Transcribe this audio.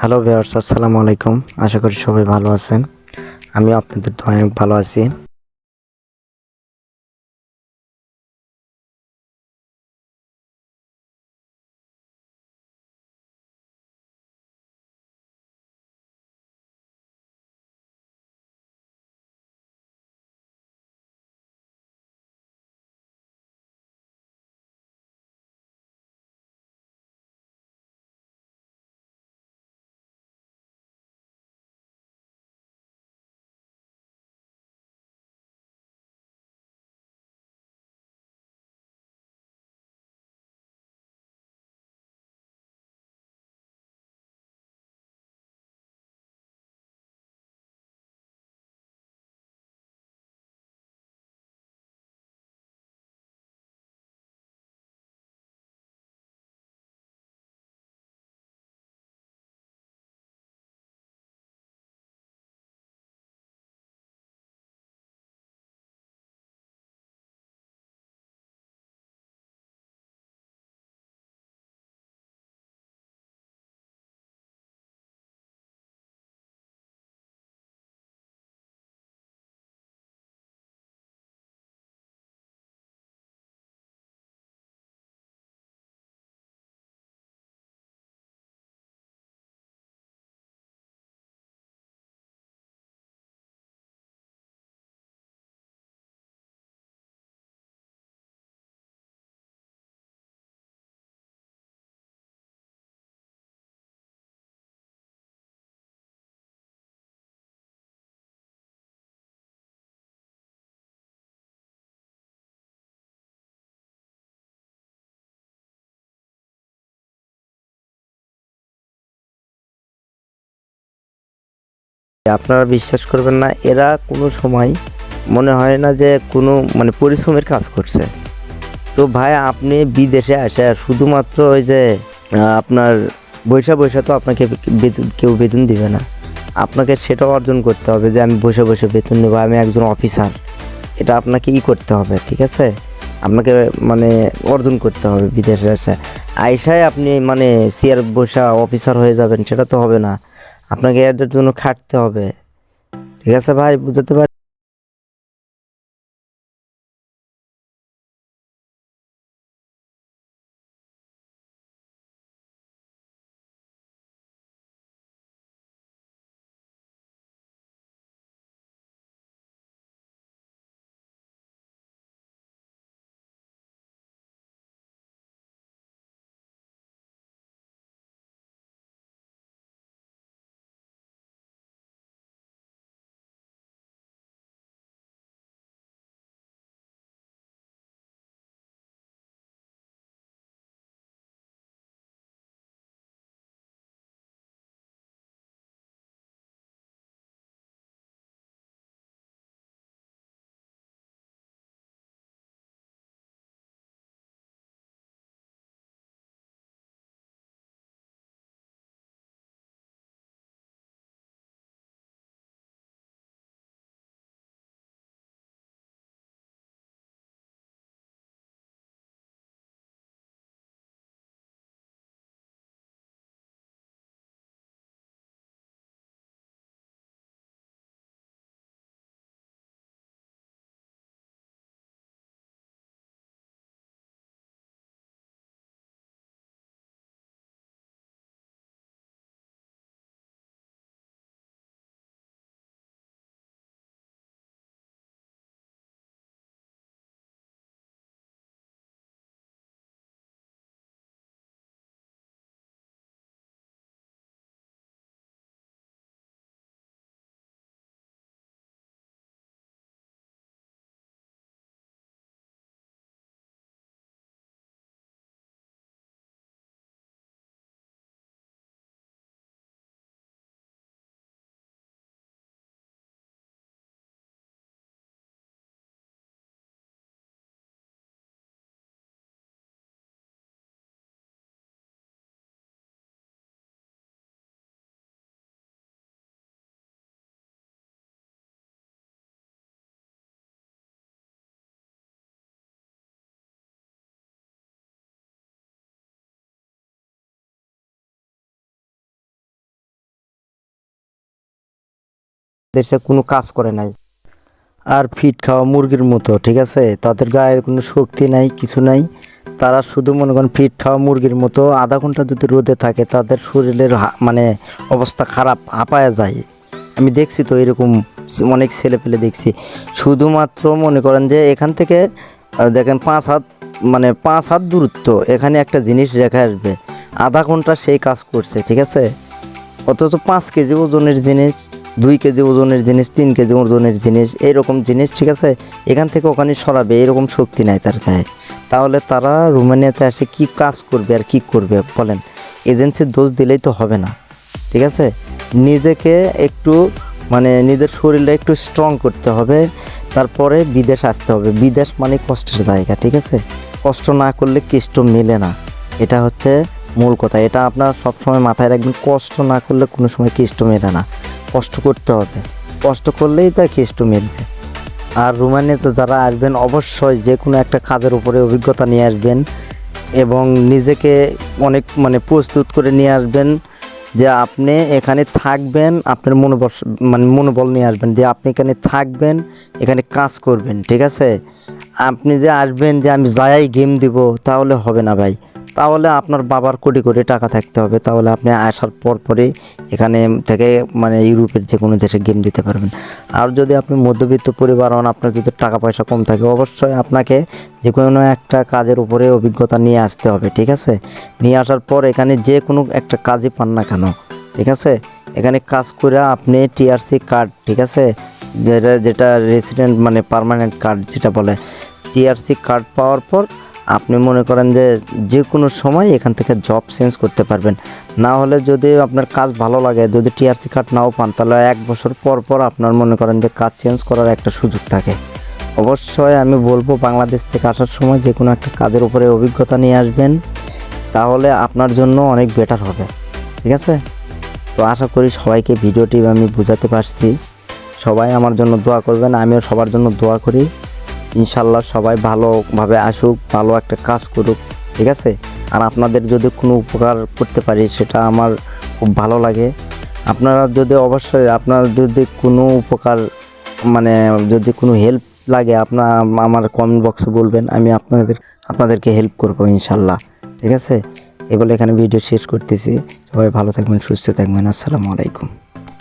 Hello viewers, আসসালামু আলাইকুম। আশা করি সবাই ভালো আছেন। আমি আপনাদের দোয়ায় অনেক ভালো আছি। আপনারা বিশ্বাস করবেন না, এরা কোনো সময় মনে হয় না যে কোনো পরিশ্রমের কাজ করছে। তো ভাই, আপনি বিদেশে আসে শুধুমাত্র ওই যে আপনার বৈশা বৈশা তো আপনাকে কেউ বেতন দিবে না। আপনাকে সেটা অর্জন করতে হবে যে আমি বসে বসে বেতন নেবো, আমি একজন অফিসার। এটা আপনাকে করতে হবে, ঠিক আছে? আপনাকে অর্জন করতে হবে। বিদেশে আসে আইসায় আপনি চেয়ার বসা অফিসার হয়ে যাবেন, সেটা তো হবে না। আপনাকে এর জন্য খাটতে হবে, ঠিক আছে ভাই? বুঝতে পারি। দেশে কোনো কাজ করে নাই, আর ফিট খাওয়া মুরগির মতো, ঠিক আছে? তাদের গায়ে কোনো শক্তি নাই, কিছু নাই। তারা শুধু মনে করেন ফিট খাওয়া মুরগির মতো আধা ঘন্টা যদি রোদে থাকে তাদের শরীরের মানে অবস্থা খারাপ, হাঁপায়া যায়। আমি দেখছি তো এরকম অনেক ছেলে পেলে দেখছি। শুধুমাত্র মনে করেন যে এখান থেকে দেখেন 5 হাত, মানে 5 হাত দূরত্ব, এখানে একটা জিনিস রেখে আসবে, আধা ঘন্টা সেই কাজ করছে, ঠিক আছে? অথচ 5 কেজি ওজনের জিনিস, 2 কেজি ওজনের জিনিস, 3 কেজি ওজনের জিনিস, এইরকম জিনিস, ঠিক আছে, এখান থেকে ওখানে সরাবে এরকম শক্তি নাই তার গায়ে। তাহলে তারা রোমানিয়াতে এসে কি কাজ করবে আর কি করবে বলেন? এজেন্সির দোষ দিলেই তো হবে না, ঠিক আছে? নিজেকে একটু মানে নিজের শরীরটা একটু স্ট্রং করতে হবে, তারপরে বিদেশ আসতে হবে। বিদেশ মানে কষ্টের জায়গা, ঠিক আছে? কষ্ট না করলে কেষ্ট মেলে না, এটা হচ্ছে মূল কথা। এটা আপনার সবসময় মাথায় রাখবেন, কষ্ট না করলে কোনো সময় কেষ্ট মেলে না। কষ্ট করতে হবে, কষ্ট করলেই তা কেষ্ট মেলবে। আর রোমানিয়াতে যারা আসবেন অবশ্যই যে কোনো একটা কাজের উপরে অভিজ্ঞতা নিয়ে আসবেন এবং নিজেকে অনেক মানে প্রস্তুত করে নিয়ে আসবেন যে আপনি এখানে থাকবেন। আপনার মনোবল নিয়ে আসবেন যে আপনি এখানে থাকবেন, এখানে কাজ করবেন, ঠিক আছে? আপনি যে আসবেন যে আমি যাই গেম দিব, তাহলে হবে না ভাই। তাহলে আপনার বাবার কোটি কোটি টাকা থাকতে হবে, তাহলে আপনি আসার পরই এখানে থেকে মানে ইউরোপের যে কোনো দেশে গেম দিতে পারবেন। আর যদি আপনি মধ্যবিত্ত পরিবার হন, আপনার যদি টাকা পয়সা কম থাকে, অবশ্যই আপনাকে যে কোনো একটা কাজের উপরে অভিজ্ঞতা নিয়ে আসতে হবে, ঠিক আছে? নিয়ে আসার পর এখানে যে কোনো একটা কাজই পান না কেন, ঠিক আছে, এখানে কাজ করে আপনি টিআরসি কার্ড, ঠিক আছে, যেটা রেসিডেন্ট মানে পার্মানেন্ট কার্ড যেটা বলে, টিআরসি কার্ড পাওয়ার পর আপনি মনে করেন যে যে কোনো সময় এখান থেকে জব চেঞ্জ করতে পারবেন। না হলে যদি আপনার কাজ ভালো লাগে, যদি টিআরসি কার্ড নাও পান, তাহলে 1 বছর পর আপনার মনে করেন যে কাজ চেঞ্জ করার একটা সুযোগ থাকে। অবশ্যই আমি বলবো বাংলাদেশ থেকে আসার সময় যে কোনো একটা কাজের উপরে অভিজ্ঞতা নিয়ে আসবেন, তাহলে আপনার জন্য অনেক বেটার হবে, ঠিক আছে? তো আশা করি সবাইকে ভিডিওটি আমি বোঝাতে পারছি। সবাই আমার জন্য দোয়া করবেন, আমিও সবার জন্য দোয়া করি। ইনশাল্লাহ সবাই ভালোভাবে আসুক, ভালো একটা কাজ করুক, ঠিক আছে? আর আপনাদের যদি কোনো উপকার করতে পারি সেটা আমার খুব ভালো লাগে। আপনারা যদি অবশ্যই আপনার যদি কোনো উপকার মানে যদি কোনো হেল্প লাগে আমার কমেন্ট বক্সে বলবেন, আমি আপনাদেরকে হেল্প করবো ইনশাল্লাহ, ঠিক আছে? এ বলে এখানে ভিডিও শেষ করতেছি। সবাই ভালো থাকবেন, সুস্থ থাকবেন। আসসালামু আলাইকুম।